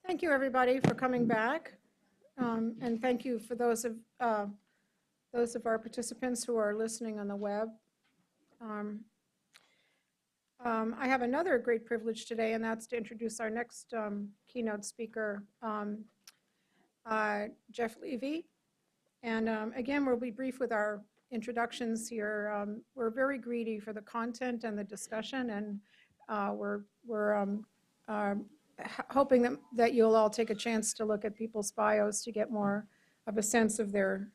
Thank you, everybody, for coming back. And thank you for those of our participants who are listening on the web. I have another great privilege today, and that's to introduce our next keynote speaker, Jeff Levy. And again, we'll be brief with our introductions here. We're very greedy for the content and the discussion, and we're hoping that you'll all take a chance to look at people's bios to get more of a sense of their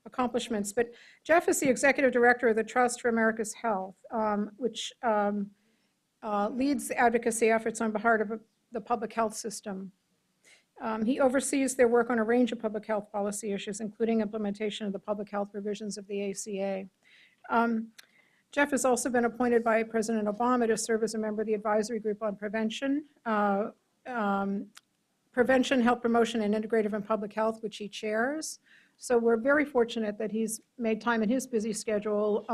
accomplishments. But Jeff is the executive director of the Trust for America's Health, which leads the advocacy efforts on behalf of the public health system. He oversees their work on a range of public health policy issues, including implementation of the public health provisions of the ACA. Jeff has also been appointed by President Obama to serve as a member of the advisory group on prevention, health promotion, and integrative and public health, which he chairs. So we're very fortunate that he's made time in his busy schedule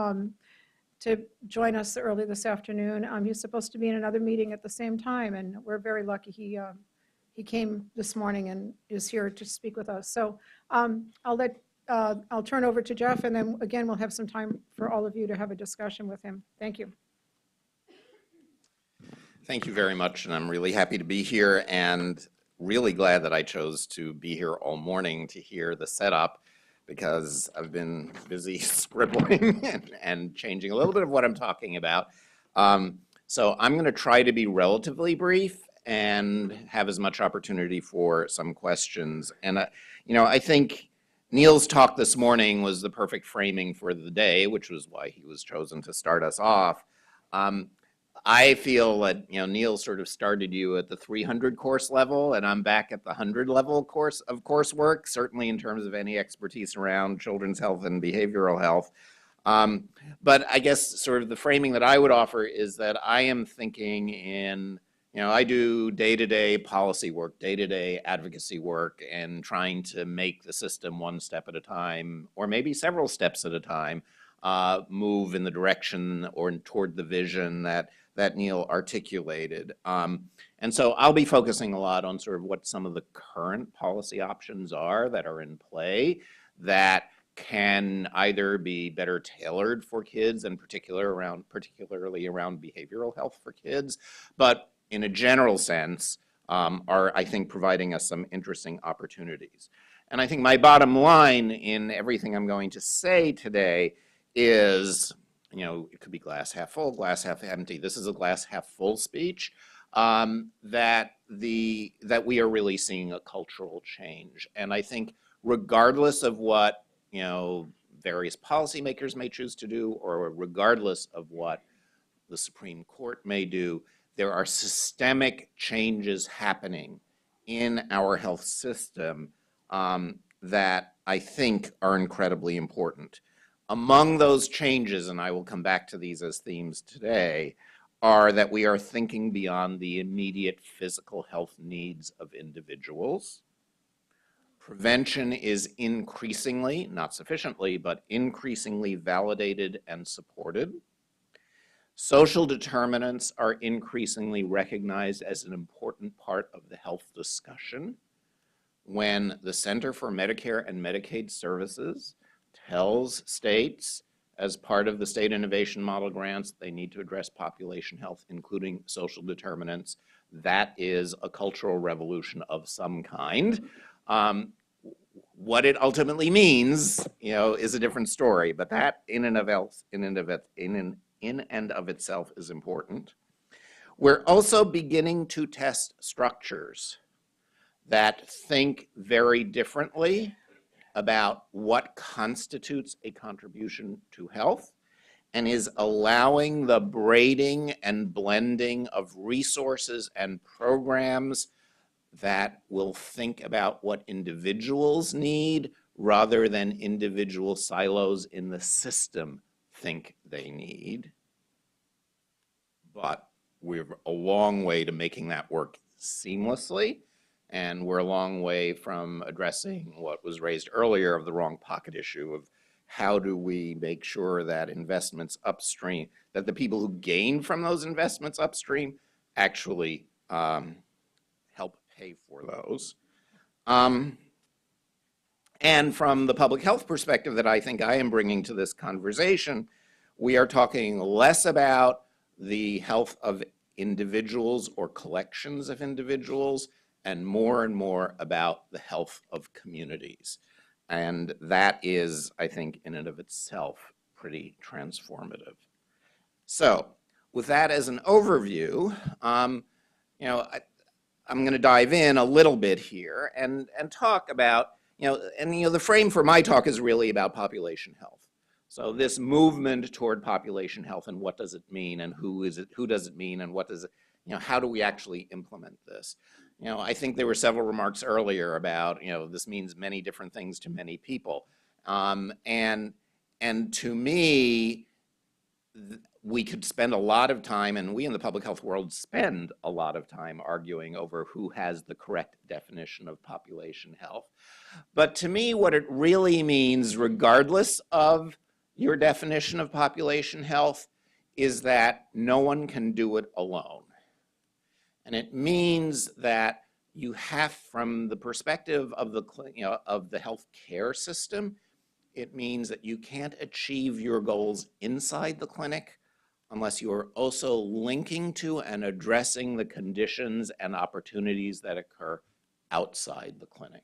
to join us early this afternoon. He's supposed to be in another meeting at the same time, and we're very lucky he came this morning and is here to speak with us. So I'll turn over to Jeff, and then again, we'll have some time for all of you to have a discussion with him. Thank you. Thank you very much, and I'm really happy to be here and really glad that I chose to be here all morning to hear the setup, because I've been busy scribbling and changing a little bit of what I'm talking about. So I'm going to try to be relatively brief and have as much opportunity for some questions. And I think Neil's talk this morning was the perfect framing for the day, which was why he was chosen to start us off. I feel that Neil sort of started you at the 300 course level, and I'm back at the 100 level coursework, certainly in terms of any expertise around children's health and behavioral health. But I guess sort of the framing that I would offer is that I am thinking in, I do day-to-day policy work, day-to-day advocacy work, and trying to make the system one step at a time, or maybe several steps at a time, move in the direction or toward the vision that Neil articulated. And so I'll be focusing a lot on sort of what some of the current policy options are that are in play that can either be better tailored for kids, and particularly around behavioral health for kids, but in a general sense are, I think, providing us some interesting opportunities. And I think my bottom line in everything I'm going to say today is, it could be glass half full, glass half empty. This is a glass half full speech, that we are really seeing a cultural change. And I think regardless of what, various policymakers may choose to do, or regardless of what the Supreme Court may do, there are systemic changes happening in our health system that I think are incredibly important. Among those changes, and I will come back to these as themes today, are that we are thinking beyond the immediate physical health needs of individuals. Prevention is increasingly, not sufficiently, but increasingly validated and supported. Social determinants are increasingly recognized as an important part of the health discussion. When the Center for Medicare and Medicaid Services tells states, as part of the state innovation model grants, they need to address population health, including social determinants, that is a cultural revolution of some kind. What it ultimately means, is a different story, but that in and of itself is important. We're also beginning to test structures that think very differently about what constitutes a contribution to health, and is allowing the braiding and blending of resources and programs that will think about what individuals need rather than individual silos in the system think they need. But we're a long way to making that work seamlessly, and we're a long way from addressing what was raised earlier of the wrong pocket issue of how do we make sure that investments upstream, that the people who gain from those investments upstream actually help pay for those. And from the public health perspective that I think I am bringing to this conversation, we are talking less about the health of individuals or collections of individuals and more about the health of communities. And that is, I think, in and of itself, pretty transformative. So with that as an overview, I'm going to dive in a little bit here and talk about, the frame for my talk is really about population health. So this movement toward population health and what does it mean and who does it mean and what does it, how do we actually implement this? I think there were several remarks earlier about, this means many different things to many people. And to me, we could spend a lot of time, and we in the public health world spend a lot of time arguing over who has the correct definition of population health. But to me, what it really means, regardless of your definition of population health, is that no one can do it alone. And it means that you have, from the perspective of the health care system, it means that you can't achieve your goals inside the clinic unless you are also linking to and addressing the conditions and opportunities that occur outside the clinic.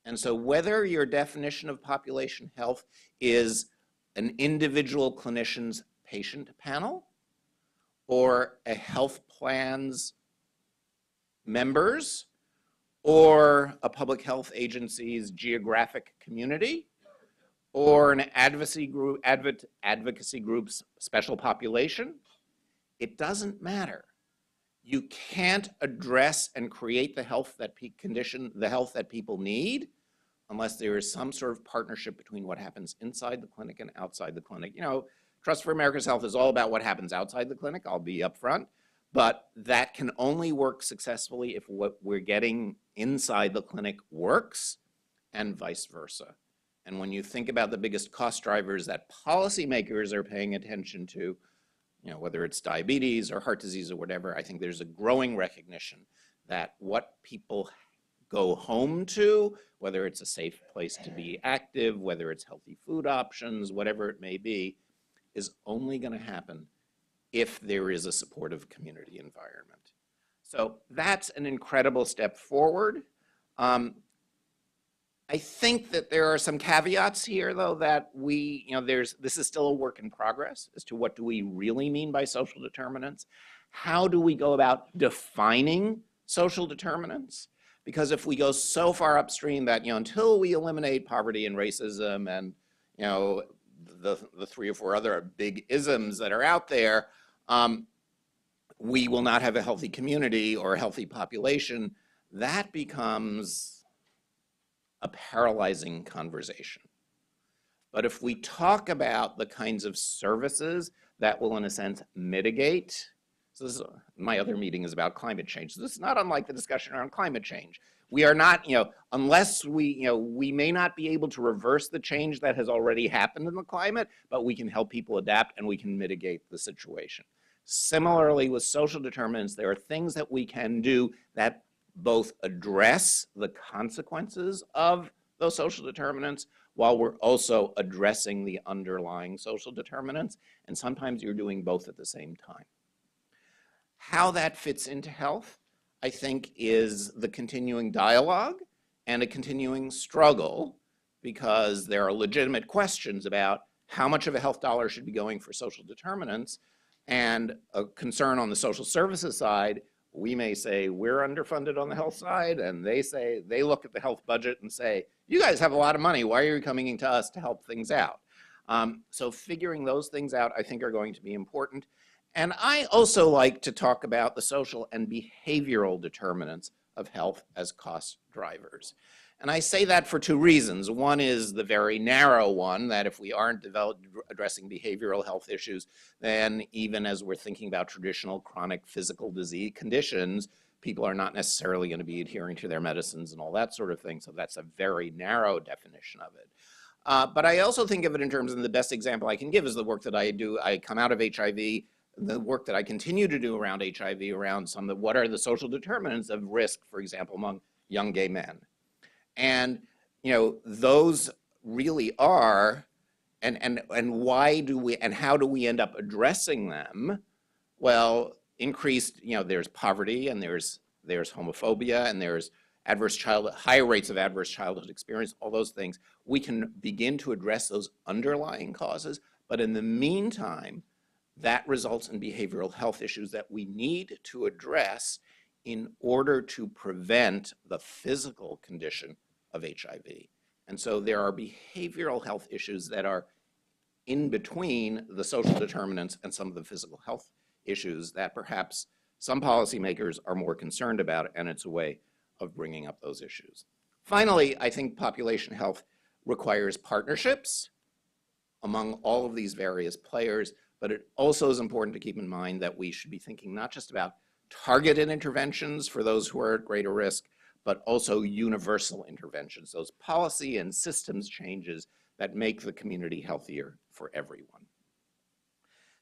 And so whether your definition of population health is an individual clinician's patient panel or a health plan's members or a public health agency's geographic community, or an advocacy group's special population, it doesn't matter. You can't address and create the health that people need unless there is some sort of partnership between what happens inside the clinic and outside the clinic. Trust for America's Health is all about what happens outside the clinic, I'll be upfront, but that can only work successfully if what we're getting inside the clinic works and vice versa. And when you think about the biggest cost drivers that policymakers are paying attention to, whether it's diabetes or heart disease or whatever, I think there's a growing recognition that what people go home to, whether it's a safe place to be active, whether it's healthy food options, whatever it may be, is only going to happen if there is a supportive community environment. So that's an incredible step forward. I think that there are some caveats here, though, that this is still a work in progress as to what do we really mean by social determinants. How do we go about defining social determinants? Because if we go so far upstream that, until we eliminate poverty and racism and, the 3 or 4 other big isms that are out there, we will not have a healthy community or a healthy population. That becomes a paralyzing conversation. But if we talk about the kinds of services that will, in a sense, mitigate, so this is, my other meeting is about climate change. So this is not unlike the discussion around climate change. We are not, unless we may not be able to reverse the change that has already happened in the climate, but we can help people adapt and we can mitigate the situation. Similarly, with social determinants, there are things that we can do that both address the consequences of those social determinants while we're also addressing the underlying social determinants. And sometimes you're doing both at the same time. How that fits into health, I think, is the continuing dialogue and a continuing struggle, because there are legitimate questions about how much of a health dollar should be going for social determinants, and a concern on the social services side. We may say we're underfunded on the health side, and they look at the health budget and say, you guys have a lot of money, why are you coming to us to help things out? So figuring those things out, I think, are going to be important. And I also like to talk about the social and behavioral determinants of health as cost drivers. And I say that for 2 reasons. One is the very narrow one, that if we aren't addressing behavioral health issues, then even as we're thinking about traditional chronic physical disease conditions, people are not necessarily going to be adhering to their medicines and all that sort of thing. So that's a very narrow definition of it. But I also think of it in terms of, the best example I can give is the work that I do. I come out of HIV. the work that I continue to do around HIV, around some of what are the social determinants of risk, for example, among young gay men. And, those really are, and why do we, and how do we end up addressing them? Well, increased, there's poverty, and there's homophobia, and there's higher rates of adverse childhood experience, all those things. We can begin to address those underlying causes, but in the meantime, that results in behavioral health issues that we need to address in order to prevent the physical condition of HIV. And so there are behavioral health issues that are in between the social determinants and some of the physical health issues that perhaps some policymakers are more concerned about, and it's a way of bringing up those issues. Finally, I think population health requires partnerships among all of these various players, but it also is important to keep in mind that we should be thinking not just about targeted interventions for those who are at greater risk, but also universal interventions, those policy and systems changes that make the community healthier for everyone.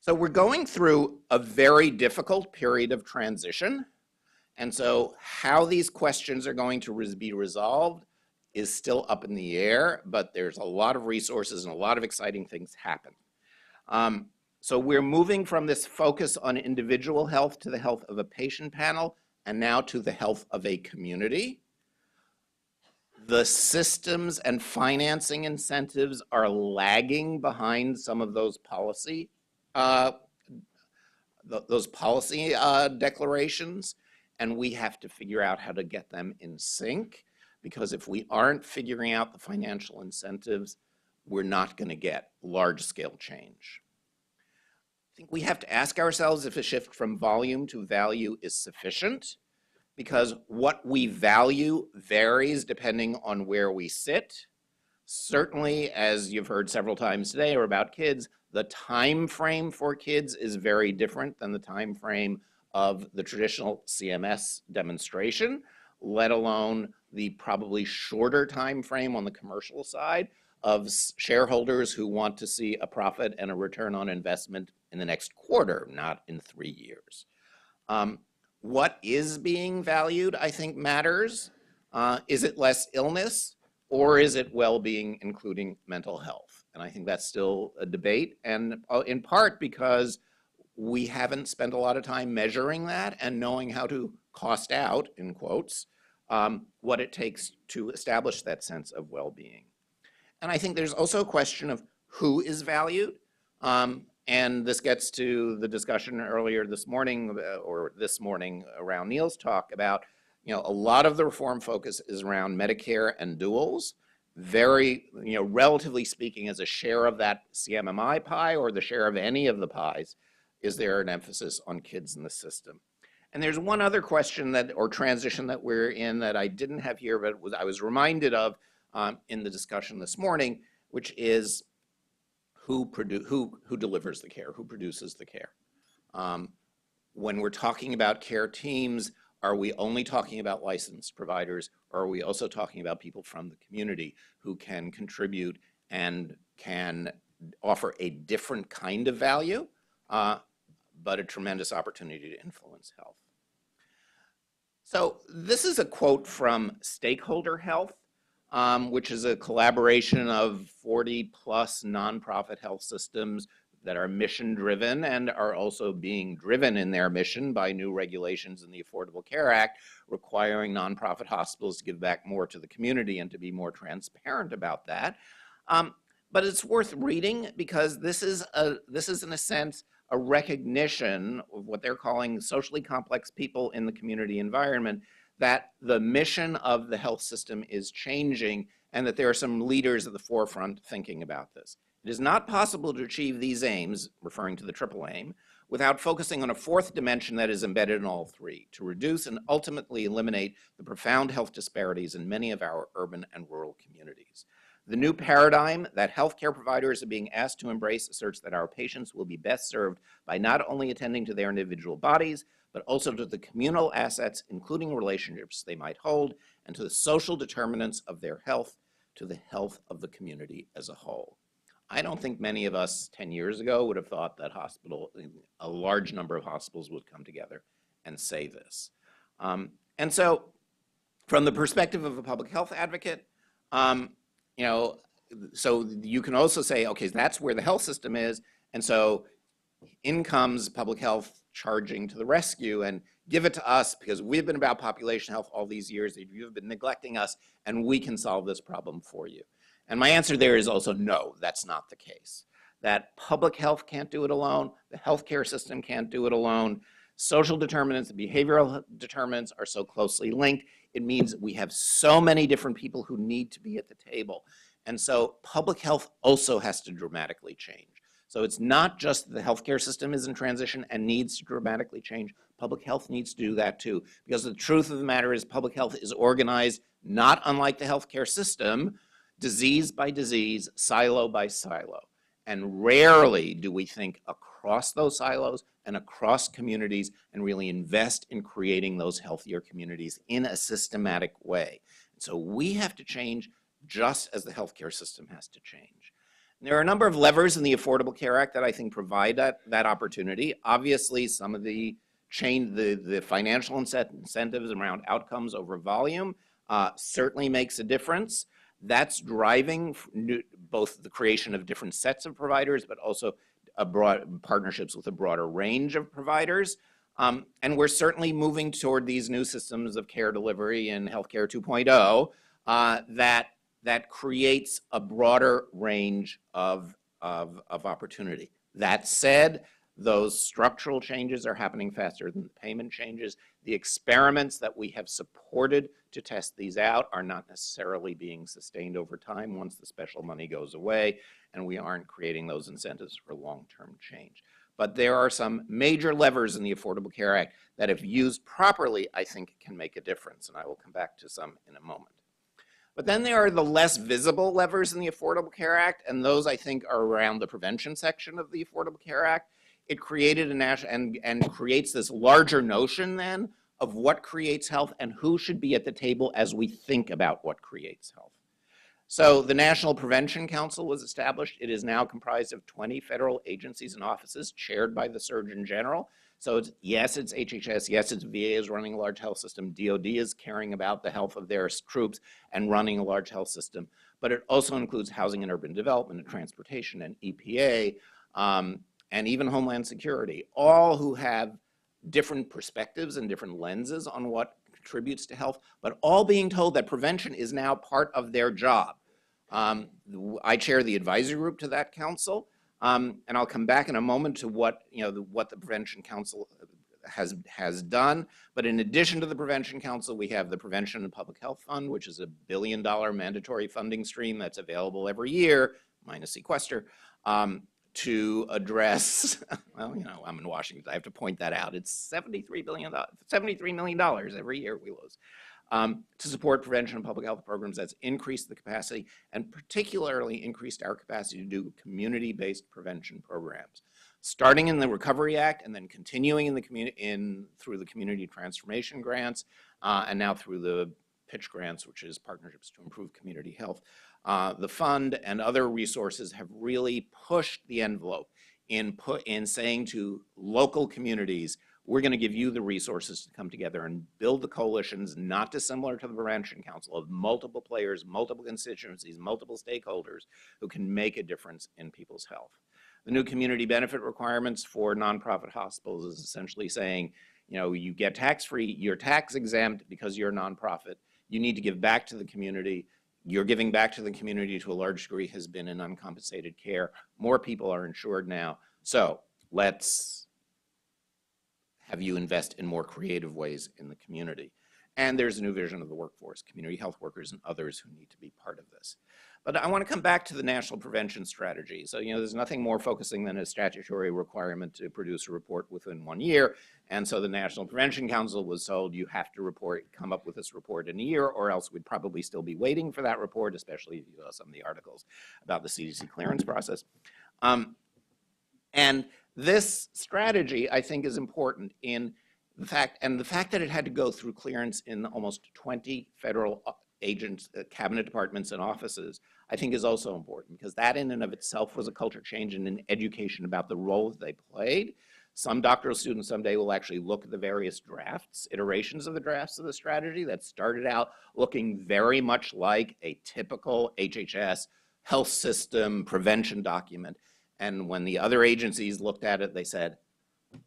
So we're going through a very difficult period of transition. And so how these questions are going to be resolved is still up in the air, but there's a lot of resources and a lot of exciting things happen. So we're moving from this focus on individual health to the health of a patient panel, and now to the health of a community. The systems and financing incentives are lagging behind some of those policy declarations, and we have to figure out how to get them in sync, because if we aren't figuring out the financial incentives, we're not going to get large-scale change. I think we have to ask ourselves if a shift from volume to value is sufficient, because what we value varies depending on where we sit. Certainly, as you've heard several times today, or about kids, the time frame for kids is very different than the time frame of the traditional CMS demonstration, let alone the probably shorter time frame on the commercial side of shareholders who want to see a profit and a return on investment in the next quarter, not in 3 years. What is being valued, I think, matters. Is it less illness, or is it well-being, including mental health? And I think that's still a debate, and in part because we haven't spent a lot of time measuring that and knowing how to cost out, in quotes, what it takes to establish that sense of well-being. And I think there's also a question of who is valued. And this gets to the discussion earlier this morning, around Neil's talk about, a lot of the reform focus is around Medicare and duals. Very, relatively speaking, as a share of that CMMI pie or the share of any of the pies, is there an emphasis on kids in the system? And there's one other question or transition that we're in that I didn't have here, but I was reminded of in the discussion this morning, which is who delivers the care, who produces the care. When we're talking about care teams, are we only talking about licensed providers, or are we also talking about people from the community who can contribute and can offer a different kind of value, but a tremendous opportunity to influence health? So this is a quote from Stakeholder Health, which is a collaboration of 40+ nonprofit health systems that are mission-driven and are also being driven in their mission by new regulations in the Affordable Care Act, requiring nonprofit hospitals to give back more to the community and to be more transparent about that. But it's worth reading because this is in a sense a recognition of what they're calling socially complex people in the community environment, that the mission of the health system is changing and that there are some leaders at the forefront thinking about this. It is not possible to achieve these aims, referring to the triple aim, without focusing on a fourth dimension that is embedded in all three: to reduce and ultimately eliminate the profound health disparities in many of our urban and rural communities. The new paradigm that healthcare providers are being asked to embrace asserts that our patients will be best served by not only attending to their individual bodies, but also to the communal assets, including relationships they might hold, and to the social determinants of their health, to the health of the community as a whole. I don't think many of us 10 years ago would have thought that a large number of hospitals would come together and say this. And so from the perspective of a public health advocate, you know, so you can also say, okay, that's where the health system is, and so in comes public health charging to the rescue and give it to us because we've been about population health all these years, you've been neglecting us, and we can solve this problem for you. And my answer there is also no, that's not the case. That public health can't do it alone, the healthcare system can't do it alone, social determinants, the behavioral determinants are so closely linked, it means we have so many different people who need to be at the table. And so public health also has to dramatically change. So it's not just that the healthcare system is in transition and needs to dramatically change. Public health needs to do that too, because the truth of the matter is public health is organized not unlike the healthcare system, disease by disease, silo by silo. And rarely do we think across those silos and across communities and really invest in creating those healthier communities in a systematic way. So we have to change just as the healthcare system has to change. There are a number of levers in the Affordable Care Act that I think provide that opportunity. Obviously, some of the financial incentives around outcomes over volume certainly makes a difference. That's driving both the creation of different sets of providers, but also partnerships with a broader range of providers. And we're certainly moving toward these new systems of care delivery and healthcare 2.0 that creates a broader range of opportunity. That said, those structural changes are happening faster than the payment changes. The experiments that we have supported to test these out are not necessarily being sustained over time once the special money goes away, and we aren't creating those incentives for long-term change. But there are some major levers in the Affordable Care Act that, if used properly, I think can make a difference, and I will come back to some in a moment. But then there are the less visible levers in the Affordable Care Act, and those I think are around the prevention section of the Affordable Care Act. It created a national and creates this larger notion then of what creates health and who should be at the table as we think about what creates health. So the National Prevention Council was established. It is now comprised of 20 federal agencies and offices chaired by the Surgeon General. So yes, it's HHS, yes, it's VA is running a large health system, DOD is caring about the health of their troops and running a large health system, but it also includes housing and urban development and transportation and EPA and even Homeland Security, all who have different perspectives and different lenses on what contributes to health, but all being told that prevention is now part of their job. I chair the advisory group to that council. And I'll come back in a moment to what the Prevention Council has done. But in addition to the Prevention Council, we have the Prevention and Public Health Fund, which is $1 billion mandatory funding stream that's available every year, minus sequester, to address, well, I'm in Washington, I have to point that out. It's $73 million every year we lose. To support prevention and public health programs that's increased the capacity and particularly increased our capacity to do community-based prevention programs. Starting in the Recovery Act and then continuing in the through the community transformation grants and now through the pitch grants, which is partnerships to improve community health. The fund and other resources have really pushed the envelope in saying to local communities, we're going to give you the resources to come together and build the coalitions not dissimilar to the Prevention Council of multiple players, multiple constituencies, multiple stakeholders who can make a difference in people's health. The new community benefit requirements for nonprofit hospitals is essentially saying, you get tax-free, you're tax exempt because you're a nonprofit. You need to give back to the community. Your giving back to the community to a large degree has been in uncompensated care. More people are insured now. So let's have you invest in more creative ways in the community. And there's a new vision of the workforce, community health workers and others who need to be part of this. But I want to come back to the national prevention strategy. So, there's nothing more focusing than a statutory requirement to produce a report within 1 year. And so the National Prevention Council was told you have to come up with this report in a year, or else we'd probably still be waiting for that report, especially if you saw some of the articles about the CDC clearance process. And this strategy, I think, is important in the fact that it had to go through clearance in almost 20 federal cabinet departments and offices, I think is also important, because that in and of itself was a culture change and an education about the role that they played. Some doctoral students someday will actually look at the various drafts, iterations of the drafts of the strategy that started out looking very much like a typical HHS health system prevention document. And when the other agencies looked at it, they said,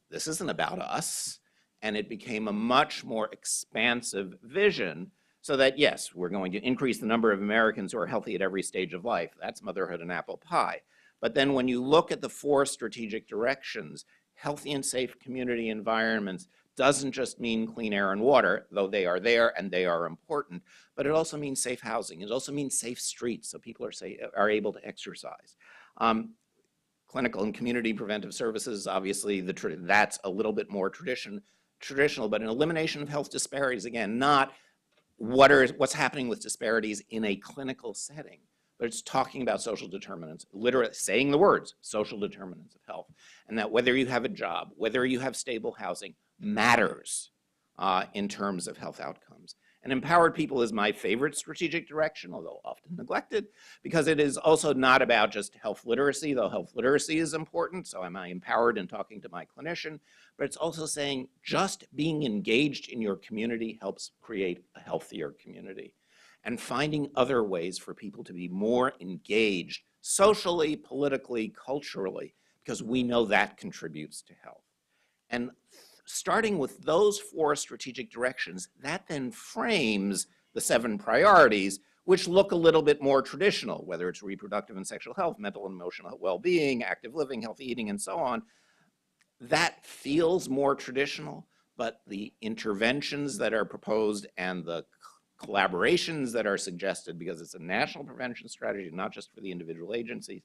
this isn't about us. And it became a much more expansive vision, so that, yes, we're going to increase the number of Americans who are healthy at every stage of life. That's motherhood and apple pie. But then when you look at the 4 strategic directions, healthy and safe community environments doesn't just mean clean air and water, though they are there and they are important, but it also means safe housing. It also means safe streets, so people are able to exercise. Clinical and community preventive services, obviously, that's a little bit more traditional, but an elimination of health disparities, again, not what's happening with disparities in a clinical setting, but it's talking about social determinants, literally saying the words, social determinants of health, and that whether you have a job, whether you have stable housing, matters in terms of health outcomes. And empowered people is my favorite strategic direction, although often neglected, because it is also not about just health literacy, though health literacy is important, so am I empowered in talking to my clinician, but it's also saying just being engaged in your community helps create a healthier community. And finding other ways for people to be more engaged socially, politically, culturally, because we know that contributes to health. And starting with those 4 strategic directions, that then frames the 7 priorities, which look a little bit more traditional, whether it's reproductive and sexual health, mental and emotional well-being, active living, healthy eating, and so on. That feels more traditional, but the interventions that are proposed and the collaborations that are suggested, because it's a national prevention strategy, not just for the individual agencies,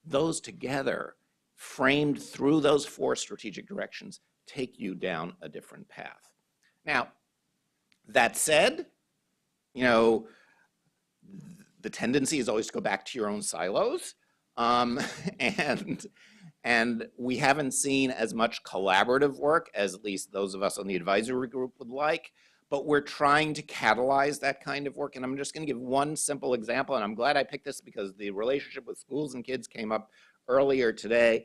those together, framed through those 4 strategic directions, take you down a different path. Now, that said, the tendency is always to go back to your own silos, and we haven't seen as much collaborative work as at least those of us on the advisory group would like, but we're trying to catalyze that kind of work. And I'm just going to give one simple example, and I'm glad I picked this because the relationship with schools and kids came up earlier today.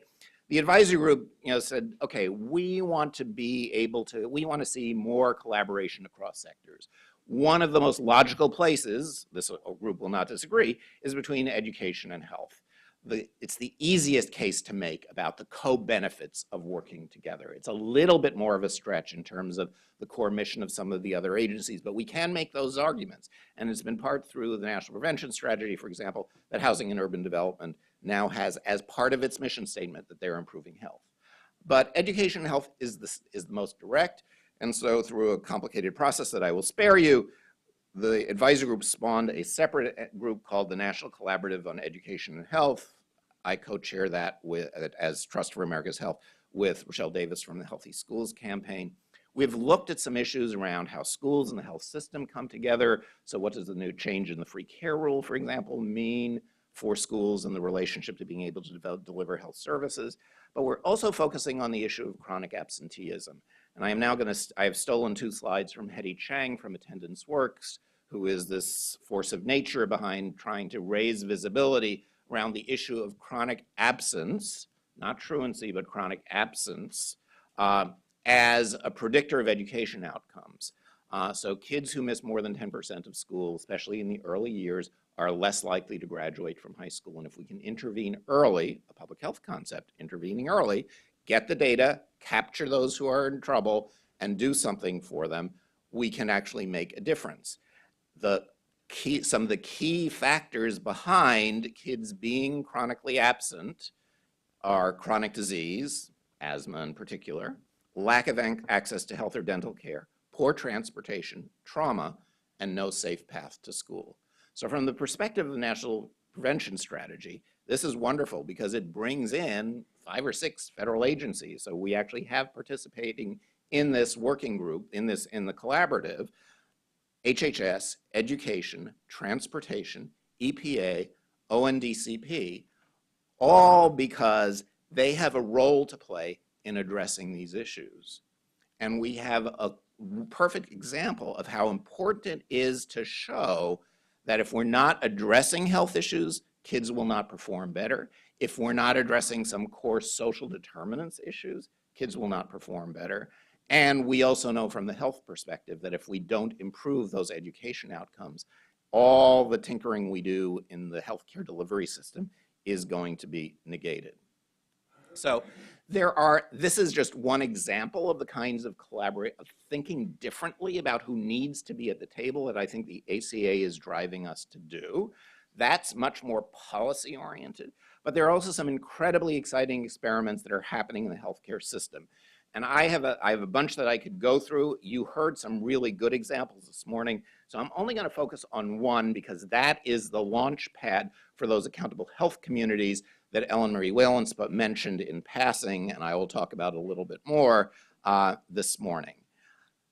The advisory group, said, okay, we want to see more collaboration across sectors. One of the most logical places, this group will not disagree, is between education and health. It's the easiest case to make about the co-benefits of working together. It's a little bit more of a stretch in terms of the core mission of some of the other agencies, but we can make those arguments. And it's been part through the National Prevention Strategy, for example, that Housing and Urban Development now has as part of its mission statement that they're improving health. But education and health is the most direct, and so through a complicated process that I will spare you, the advisory group spawned a separate group called the National Collaborative on Education and Health. I co-chair that as Trust for America's Health with Rochelle Davis from the Healthy Schools campaign. We've looked at some issues around how schools and the health system come together. So what does the new change in the free care rule, for example, mean for schools and the relationship to being able to deliver health services? But we're also focusing on the issue of chronic absenteeism. And I have stolen 2 slides from Hetty Chang from Attendance Works, who is this force of nature behind trying to raise visibility around the issue of chronic absence, not truancy, but chronic absence, as a predictor of education outcomes. So kids who miss more than 10% of school, especially in the early years, are less likely to graduate from high school. And if we can intervene early, a public health concept, intervening early, get the data, capture those who are in trouble, and do something for them, we can actually make a difference. Some of the key factors behind kids being chronically absent are chronic disease, asthma in particular, lack of access to health or dental care, poor transportation, trauma, and no safe path to school. So from the perspective of the National Prevention Strategy, this is wonderful because it brings in 5 or 6 federal agencies. So we actually have participating in this working group, in the collaborative, HHS, education, transportation, EPA, ONDCP, all because they have a role to play in addressing these issues. And we have a perfect example of how important it is to show that if we're not addressing health issues, kids will not perform better. If we're not addressing some core social determinants issues, kids will not perform better. And we also know from the health perspective that if we don't improve those education outcomes, all the tinkering we do in the healthcare delivery system is going to be negated. So this is just one example of the kinds of thinking differently about who needs to be at the table that I think the ACA is driving us to do. That's much more policy oriented, but there are also some incredibly exciting experiments that are happening in the healthcare system. And I have a bunch that I could go through. You heard some really good examples this morning, so I'm only going to focus on one because that is the launch pad for those accountable health communities that Ellen Marie Whalen mentioned in passing, and I will talk about a little bit more this morning.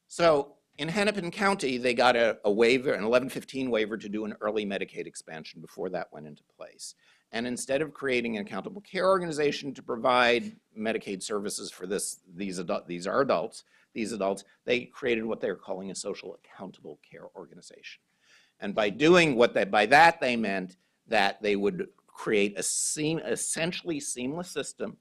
So in Hennepin County, they got a waiver, an 1115 waiver to do an early Medicaid expansion before that went into place. And instead of creating an accountable care organization to provide Medicaid services for these adults, they created what they're calling a social accountable care organization. And by doing by that, they meant that they would create essentially seamless system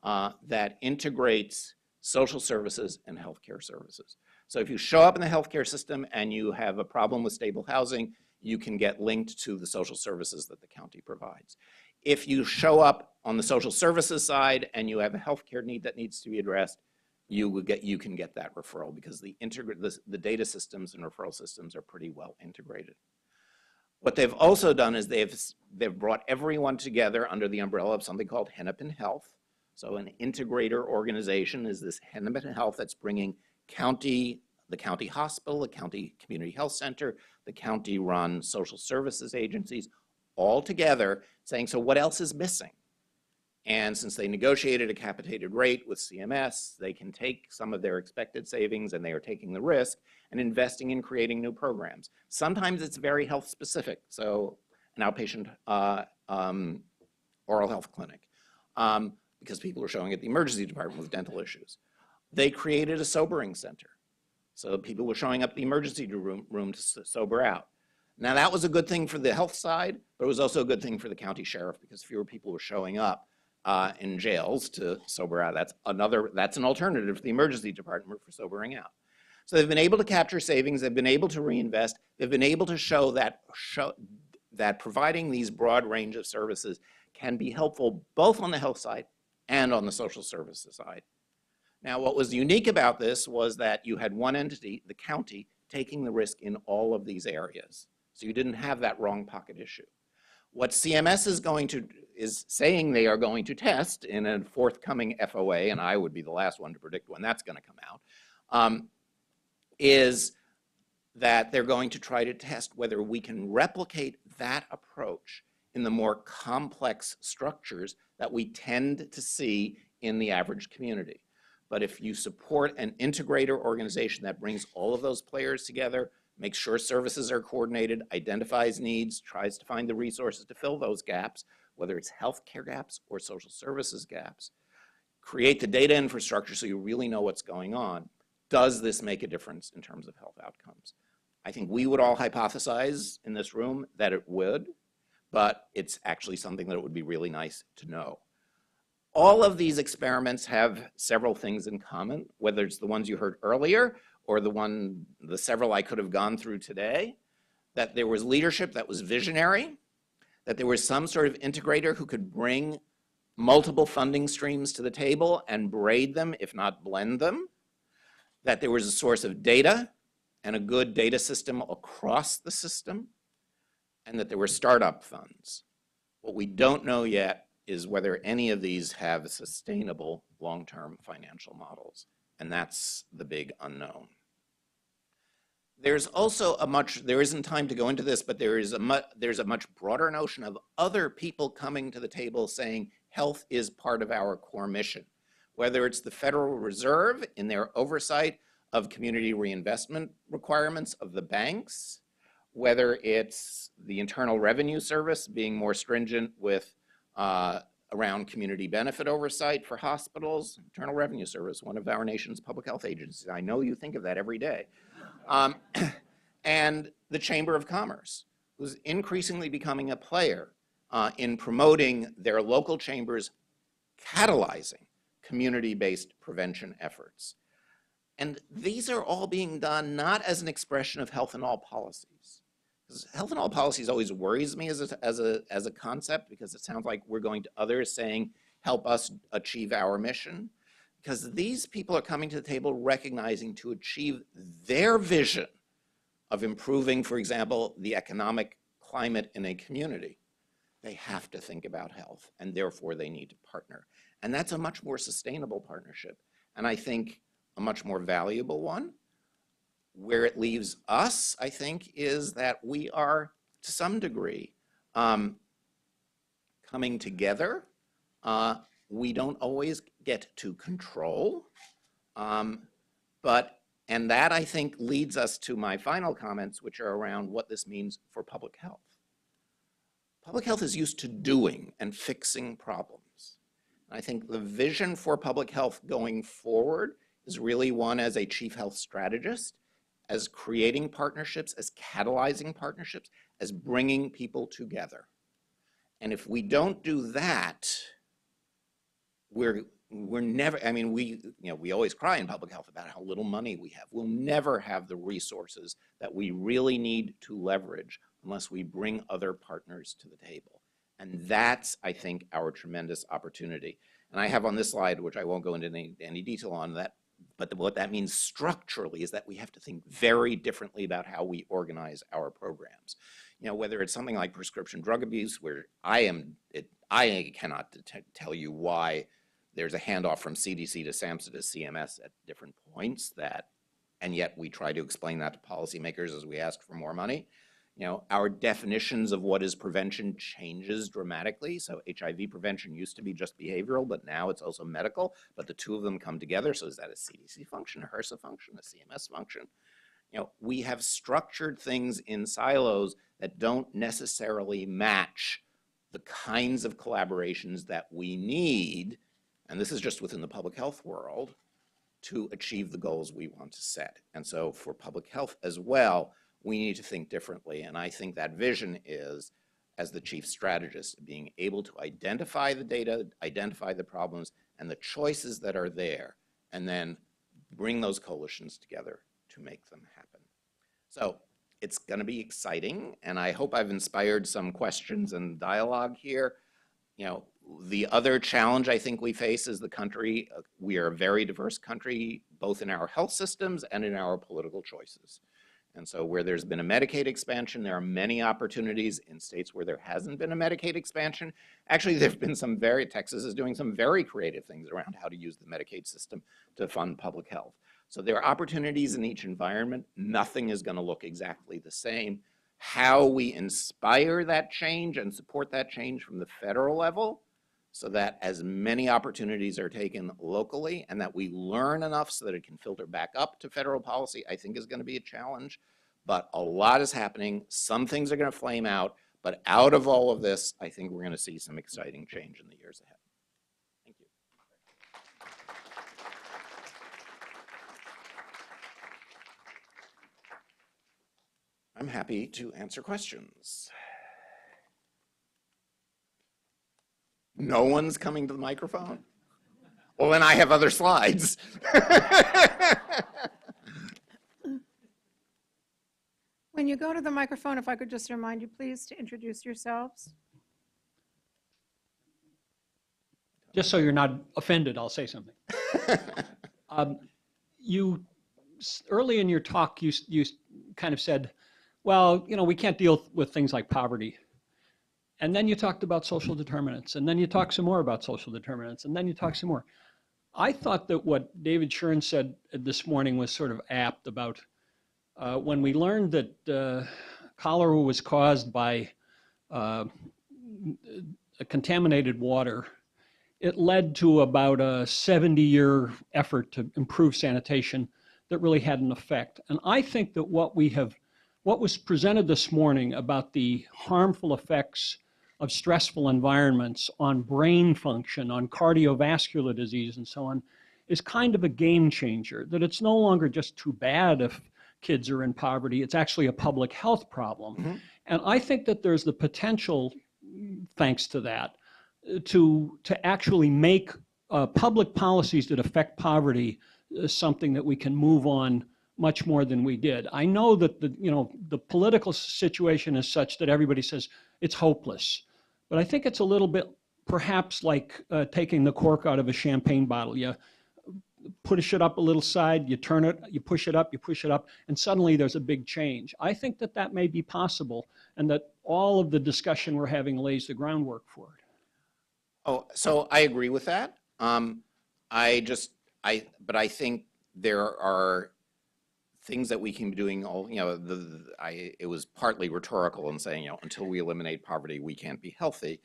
that integrates social services and healthcare services. So if you show up in the healthcare system and you have a problem with stable housing, you can get linked to the social services that the county provides. If you show up on the social services side and you have a healthcare need that needs to be addressed, you can get that referral because the data systems and referral systems are pretty well integrated. What they've also done is they've brought everyone together under the umbrella of something called Hennepin Health. So an integrator organization is this Hennepin Health that's bringing the county hospital, the county community health center, the county-run social services agencies, all together saying, so what else is missing? And since they negotiated a capitated rate with CMS, they can take some of their expected savings, and they are taking the risk and investing in creating new programs. Sometimes it's very health specific, so an outpatient oral health clinic, because people are showing at the emergency department with dental issues. They created a sobering center. So people were showing up at the emergency room to sober out. Now that was a good thing for the health side, but it was also a good thing for the county sheriff because fewer people were showing up in jails to sober out. That's an alternative to the emergency department for sobering out. So they've been able to capture savings, they've been able to reinvest, they've been able to show that providing these broad range of services can be helpful both on the health side and on the social services side. Now, what was unique about this was that you had one entity, the county, taking the risk in all of these areas. So you didn't have that wrong pocket issue. What CMS is saying they are going to test in a forthcoming FOA, and I would be the last one to predict when that's going to come out, is that they're going to try to test whether we can replicate that approach in the more complex structures that we tend to see in the average community. But if you support an integrator organization that brings all of those players together, makes sure services are coordinated, identifies needs, tries to find the resources to fill those gaps, whether it's healthcare gaps or social services gaps, create the data infrastructure so you really know what's going on, does this make a difference in terms of health outcomes? I think we would all hypothesize in this room that it would, but it's actually something that it would be really nice to know. All of these experiments have several things in common, whether it's the ones you heard earlier or the several I could have gone through today, that there was leadership that was visionary, that there was some sort of integrator who could bring multiple funding streams to the table and braid them, if not blend them, that there was a source of data and a good data system across the system, and that there were startup funds. What we don't know yet is whether any of these have sustainable long-term financial models, and that's the big unknown. There's also there isn't time to go into this, but there's a much broader notion of other people coming to the table saying health is part of our core mission, whether it's the Federal Reserve in their oversight of community reinvestment requirements of the banks, whether it's the Internal Revenue Service being more stringent with around community benefit oversight for hospitals, Internal Revenue Service, one of our nation's public health agencies. I know you think of that every day. And the Chamber of Commerce, who's increasingly becoming a player in promoting their local chambers, catalyzing community-based prevention efforts. And these are all being done not as an expression of health in all policies. Because health in all policies always worries me as a concept, because it sounds like we're going to others saying, help us achieve our mission. Because these people are coming to the table recognizing to achieve their vision of improving, for example, the economic climate in a community, they have to think about health, and therefore they need to partner. And that's a much more sustainable partnership, and I think a much more valuable one. Where it leaves us, I think, is that we are, to some degree, coming together. We don't always get to control, and that, I think, leads us to my final comments, which are around what this means for public health. Public health is used to doing and fixing problems. I think the vision for public health going forward is really one as a chief health strategist, as creating partnerships, as catalyzing partnerships, as bringing people together. And if we don't do that, we're never, I mean, we always cry in public health about how little money we have. We'll never have the resources that we really need to leverage unless we bring other partners to the table. And that's, I think, our tremendous opportunity. And I have on this slide, which I won't go into any detail on that, but what that means structurally is that we have to think very differently about how we organize our programs. You know, whether it's something like prescription drug abuse, where I cannot tell you why there's a handoff from CDC to SAMHSA to CMS at different points, and yet we try to explain that to policymakers as we ask for more money. You know, our definitions of what is prevention changes dramatically. So HIV prevention used to be just behavioral, but now it's also medical, but the two of them come together. So is that a CDC function, a HRSA function, a CMS function? You know, we have structured things in silos that don't necessarily match the kinds of collaborations that we need, and this is just within the public health world, to achieve the goals we want to set. And so for public health as well, we need to think differently. And I think that vision is, as the chief strategist, being able to identify the data, identify the problems and the choices that are there, and then bring those coalitions together to make them happen. So it's gonna be exciting, and I hope I've inspired some questions and dialogue here. You know, the other challenge I think we face as the country, we are a very diverse country, both in our health systems and in our political choices. And so where there's been a Medicaid expansion, there are many opportunities in states where there hasn't been a Medicaid expansion. Actually, there've been Texas is doing some very creative things around how to use the Medicaid system to fund public health. So there are opportunities in each environment. Nothing is going to look exactly the same. How we inspire that change and support that change from the federal level so that as many opportunities are taken locally and that we learn enough so that it can filter back up to federal policy, I think is going to be a challenge. But a lot is happening. Some things are going to flame out. But out of all of this, I think we're going to see some exciting change in the years ahead. Thank you. I'm happy to answer questions. No one's coming to the microphone? Well, then I have other slides. When you go to the microphone, if I could just remind you, please, to introduce yourselves. Just so you're not offended, I'll say something. Early in your talk, you kind of said, well, you know, we can't deal with things like poverty. And then you talked about social determinants, and then you talked some more about social determinants, and then you talked some more. I thought that what David Shern said this morning was sort of apt about when we learned that cholera was caused by contaminated water. It led to about a 70-year effort to improve sanitation that really had an effect. And I think that what was presented this morning about the harmful effects of stressful environments on brain function, on cardiovascular disease, and so on, is kind of a game changer. That it's no longer just too bad if kids are in poverty, it's actually a public health problem. Mm-hmm. And I think that there's the potential, thanks to that, to actually make public policies that affect poverty something that we can move on much more than we did. I know that the political situation is such that everybody says it's hopeless, but I think it's a little bit perhaps like taking the cork out of a champagne bottle. You push it up a little side, you turn it, you push it up, and suddenly there's a big change. I think that that may be possible, and that all of the discussion we're having lays the groundwork for it. Oh, so I agree with that. But I think there are things that we can be doing. It was partly rhetorical in saying, until we eliminate poverty, we can't be healthy.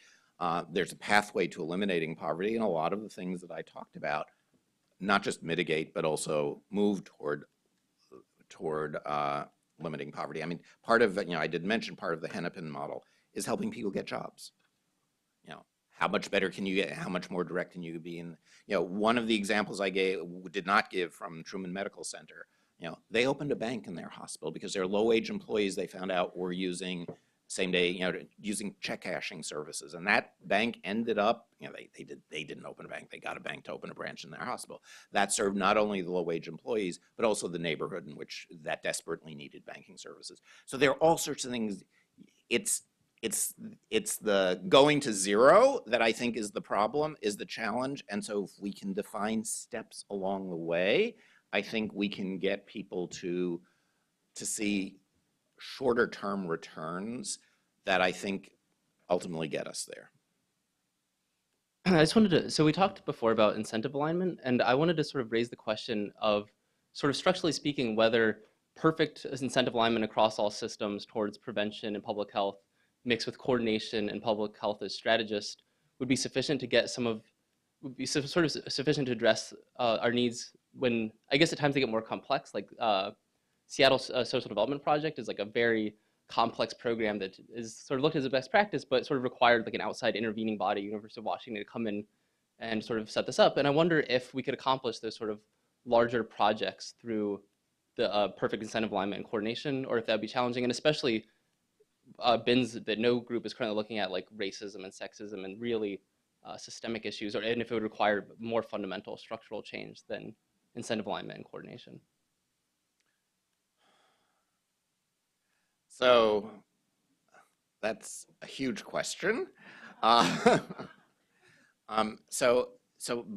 There's a pathway to eliminating poverty, and a lot of the things that I talked about, not just mitigate, but also move toward limiting poverty. I mean, part of, I did mention part of the Hennepin model is helping people get jobs. How much better can you get? How much more direct can you be? One of the examples I did not give from Truman Medical Center, they opened a bank in their hospital because their low-wage employees, they found out, were using same day, using check cashing services. And that bank ended up, they didn't open a bank, they got a bank to open a branch in their hospital. That served not only the low-wage employees, but also the neighborhood in which that desperately needed banking services. So there are all sorts of things. It's the going to zero that I think is the problem, is the challenge. And so if we can define steps along the way, I think we can get people to see shorter term returns that I think ultimately get us there. I just wanted to, so we talked before about incentive alignment, and I wanted to sort of raise the question of, sort of structurally speaking, whether perfect incentive alignment across all systems towards prevention and public health mixed with coordination and public health as strategists would be sufficient to get would be sort of sufficient to address our needs when, I guess at times they get more complex, like Seattle Social Development Project is like a very complex program that is sort of looked as a best practice, but sort of required like an outside intervening body, University of Washington, to come in and sort of set this up. And I wonder if we could accomplish those sort of larger projects through the perfect incentive alignment and coordination, or if that would be challenging, and especially bins that no group is currently looking at, like racism and sexism and really systemic issues, and if it would require more fundamental structural change than incentive alignment and coordination. So that's a huge question. But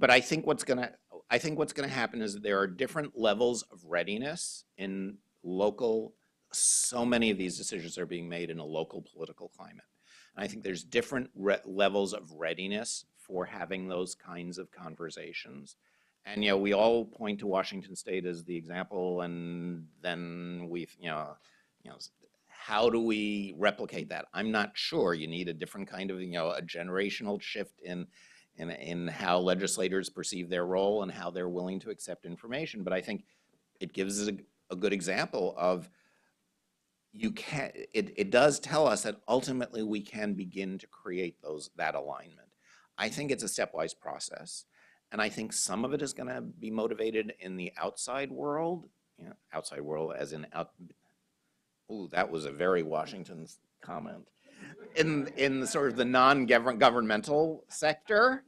I think what's gonna happen is that there are different levels of readiness in local. So many of these decisions are being made in a local political climate. And I think there's different levels of readiness for having those kinds of conversations. And, we all point to Washington State as the example, and then how do we replicate that? I'm not sure. You need a different kind of, a generational shift in how legislators perceive their role and how they're willing to accept information. But I think it gives us a good example of, it does tell us that ultimately we can begin to create that alignment. I think it's a stepwise process, and I think some of it is going to be motivated in the outside world, outside world as in out. Ooh, that was a very Washington comment. In sort of the non-governmental sector,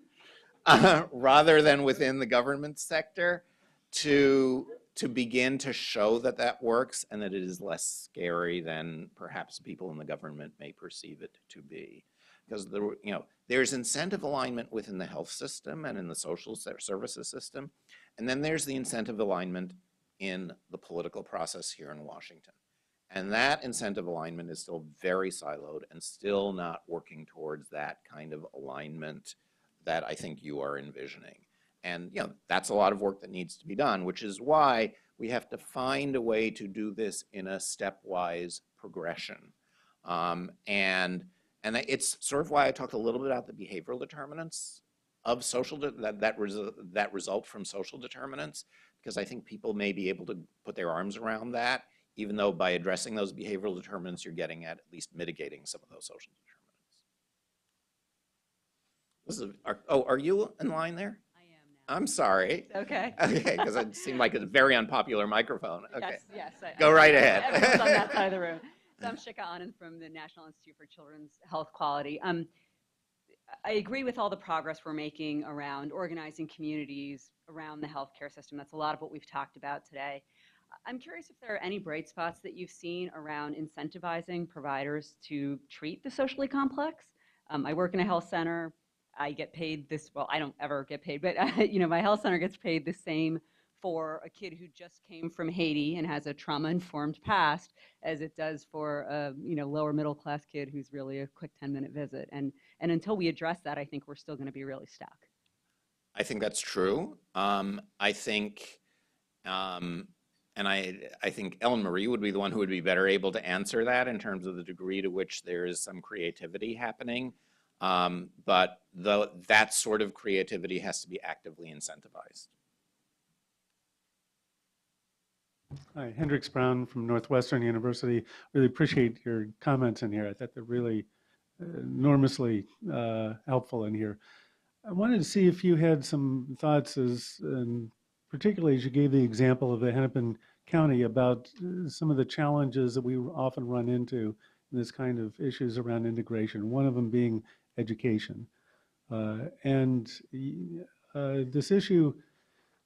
rather than within the government sector, to begin to show that that works and that it is less scary than perhaps people in the government may perceive it to be. Because there's incentive alignment within the health system and in the social services system, and then there's the incentive alignment in the political process here in Washington. And that incentive alignment is still very siloed and still not working towards that kind of alignment that I think you are envisioning. And that's a lot of work that needs to be done, which is why we have to find a way to do this in a stepwise progression. And it's sort of why I talked a little bit about the behavioral determinants of that result from social determinants, because I think people may be able to put their arms around that, even though by addressing those behavioral determinants, you're getting at least mitigating some of those social determinants. Are you in line there? I am now. I'm sorry. Okay. Okay, because it seemed like a very unpopular microphone. Okay. Yes. Go right ahead. Everyone's on that side of the room. So I'm Shika Anand from the National Institute for Children's Health Quality. I agree with all the progress we're making around organizing communities around the healthcare system. That's a lot of what we've talked about today. I'm curious if there are any bright spots that you've seen around incentivizing providers to treat the socially complex. I work in a health center. I get paid this, well, I don't ever get paid, but my health center gets paid the same for a kid who just came from Haiti and has a trauma-informed past as it does for a lower middle class kid who's really a quick 10-minute visit. And until we address that, I think we're still going to be really stuck. I think that's true. I think, and I think Ellen Marie would be the one who would be better able to answer that in terms of the degree to which there is some creativity happening. But that sort of creativity has to be actively incentivized. Hi, Hendrix Brown from Northwestern University. Really appreciate your comments in here. I thought they're really enormously helpful in here. I wanted to see if you had some thoughts, and particularly as you gave the example of the Hennepin County, about some of the challenges that we often run into in this kind of issues around integration, one of them being education. This issue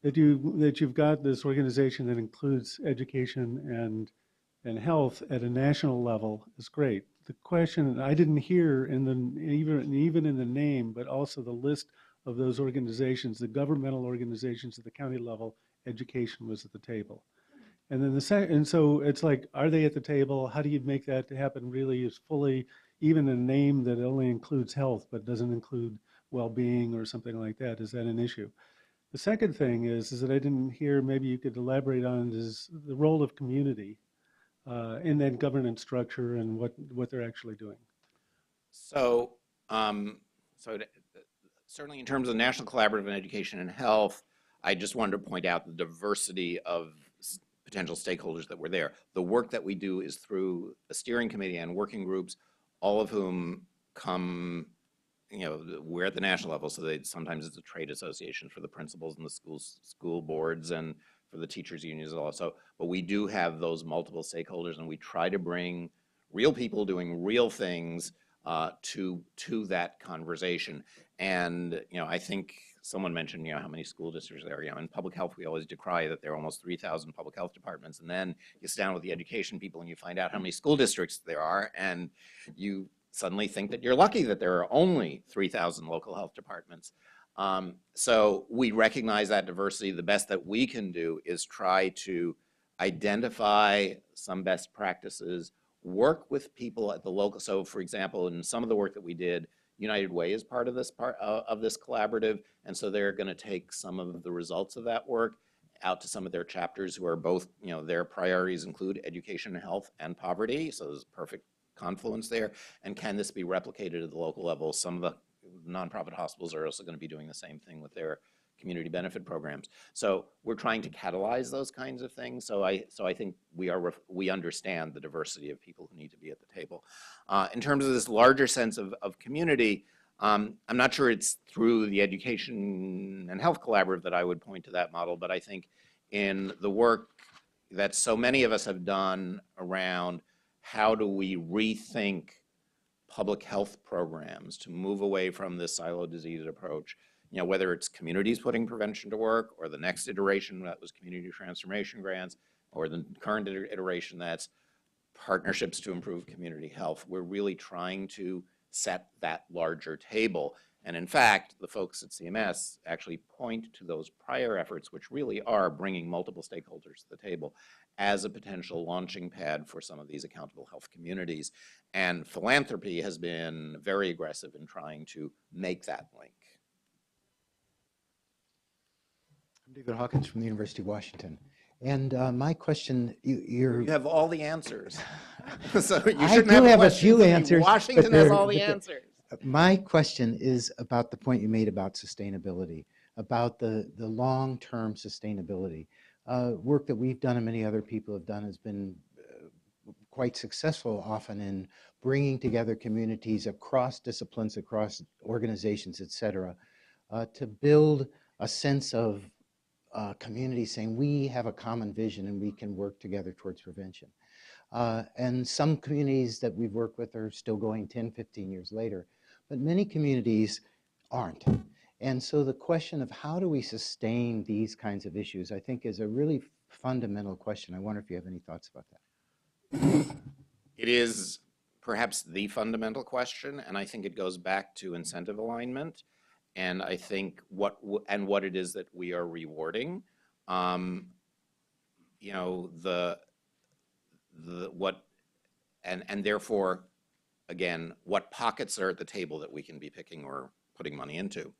that you've got this organization that includes education and health at a national level is great. The question I didn't hear even in the name, but also the list of those organizations, the governmental organizations at the county level, education was at the table. And then so it's like, are they at the table? How do you make that happen really is fully, even a name that only includes health but doesn't include well-being or something like that? Is that an issue? The second thing is that I didn't hear, maybe you could elaborate on, is the role of community in that governance structure and what they're actually doing. So, certainly in terms of the National Collaborative on Education and Health, I just wanted to point out the diversity of potential stakeholders that were there. The work that we do is through a steering committee and working groups, all of whom come, we're at the national level, so sometimes it's a trade association for the principals and the school boards and for the teachers unions also. But we do have those multiple stakeholders, and we try to bring real people doing real things to that conversation. And I think someone mentioned how many school districts there are. In public health, we always decry that there are almost 3,000 public health departments, and then you sit down with the education people and you find out how many school districts there are, and you suddenly think that you're lucky that there are only 3,000 local health departments. So we recognize that diversity. The best that we can do is try to identify some best practices, work with people at the local. So for example, in some of the work that we did, United Way is part of this collaborative, and so they're going to take some of the results of that work out to some of their chapters who are both, their priorities include education and health and poverty, so there's a perfect confluence there. And can this be replicated at the local level? Some of the nonprofit hospitals are also going to be doing the same thing with their community benefit programs. So we're trying to catalyze those kinds of things. So I think we understand the diversity of people who need to be at the table. In terms of this larger sense of community, I'm not sure it's through the education and health collaborative that I would point to that model, but I think in the work that so many of us have done around how do we rethink public health programs to move away from this siloed disease approach, whether it's communities putting prevention to work, or the next iteration that was community transformation grants, or the current iteration that's partnerships to improve community health. We're really trying to set that larger table. And in fact, the folks at CMS actually point to those prior efforts, which really are bringing multiple stakeholders to the table, as a potential launching pad for some of these accountable health communities. And philanthropy has been very aggressive in trying to make that link. I'm David Hawkins from the University of Washington. And my question, You have all the answers. So you I shouldn't do have a questions few of me. answers, Washington but has they're- all the but they're- answers. My question is about the point you made about sustainability, about the long-term sustainability. Work that we've done and many other people have done has been quite successful often in bringing together communities across disciplines, across organizations, et cetera, to build a sense of community saying we have a common vision and we can work together towards prevention. And some communities that we've worked with are still going 10, 15 years later, but many communities aren't. And so the question of how do we sustain these kinds of issues, I think, is a really fundamental question. I wonder if you have any thoughts about that. It is perhaps the fundamental question, and I think it goes back to incentive alignment, and I think what it is that we are rewarding. You know, and therefore, again, what pockets are at the table that we can be picking or putting money into.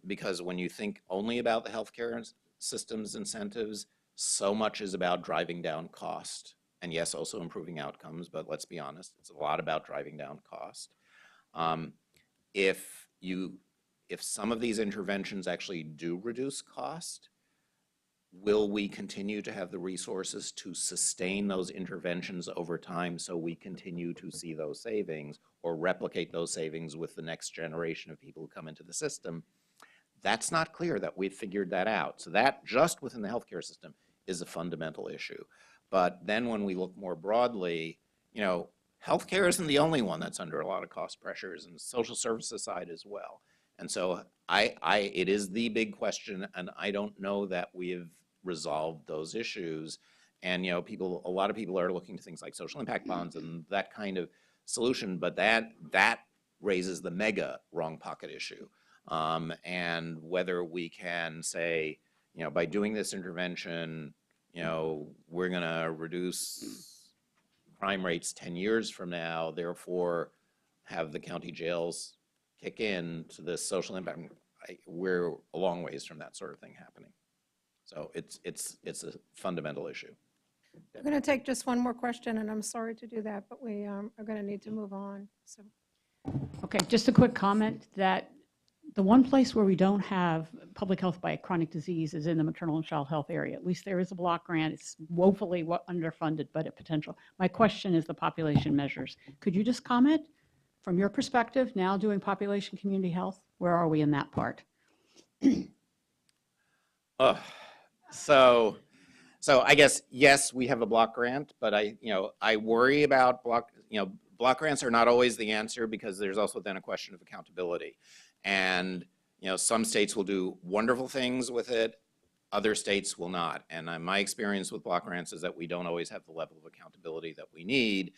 Because when you think only about the healthcare system's incentives, so much is about driving down cost. And yes, also improving outcomes, but let's be honest, it's a lot about driving down cost. If some of these interventions actually do reduce cost, will we continue to have the resources to sustain those interventions over time so we continue to see those savings or replicate those savings with the next generation of people who come into the system? That's not clear that we've figured that out. So that just within the healthcare system is a fundamental issue. But then when we look more broadly, you know, healthcare isn't the only one that's under a lot of cost pressures, and the social services side as well. And so it is the big question, and I don't know that we have resolved those issues. And you know, a lot of people are looking to things like social impact bonds and that kind of solution, but that raises the mega wrong pocket issue. And whether we can say, you know, by doing this intervention, you know, we're going to reduce crime rates 10 years from now, therefore have the county jails kick in to this social impact. We're a long ways from that sort of thing happening. So it's a fundamental issue. I'm going to take just one more question, and I'm sorry to do that, but we are going to need to move on. So, Okay, just a quick comment that the one place where we don't have public health by chronic disease is in the maternal and child health area. At least there is a block grant. It's woefully underfunded, but at potential. My question is the population measures. Could you just comment from your perspective, now doing population community health? Where are we in that part? So I guess, yes, we have a block grant, but I worry about block grants are not always the answer, because there's also then a question of accountability. And, you know, some states will do wonderful things with it, other states will not. And my experience with block grants is that we don't always have the level of accountability that we need.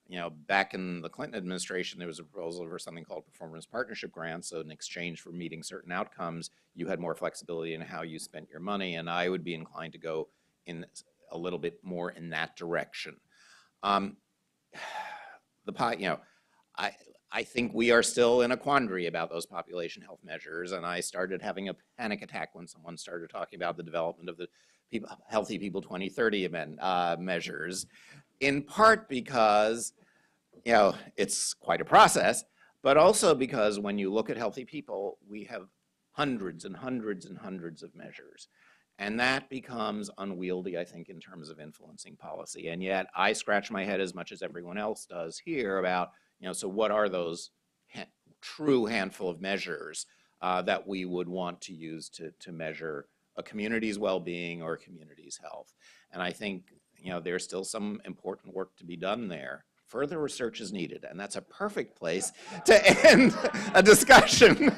You know, back in the Clinton administration, there was a proposal for something called performance partnership grants. So in exchange for meeting certain outcomes, you had more flexibility in how you spent your money. And I would be inclined to go in a little bit more in that direction. I think we are still in a quandary about those population health measures, and I started having a panic attack when someone started talking about the development of the Healthy People 2030 measures, in part because, you know, it's quite a process, but also because when you look at healthy people, we have hundreds and hundreds and hundreds of measures. And that becomes unwieldy, I think, in terms of influencing policy. And yet I scratch my head as much as everyone else does here about, you know, so what are those true handful of measures that we would want to use to measure a community's well-being or a community's health? And I think, you know, there's still some important work to be done there. Further research is needed, and that's a perfect place to end a discussion.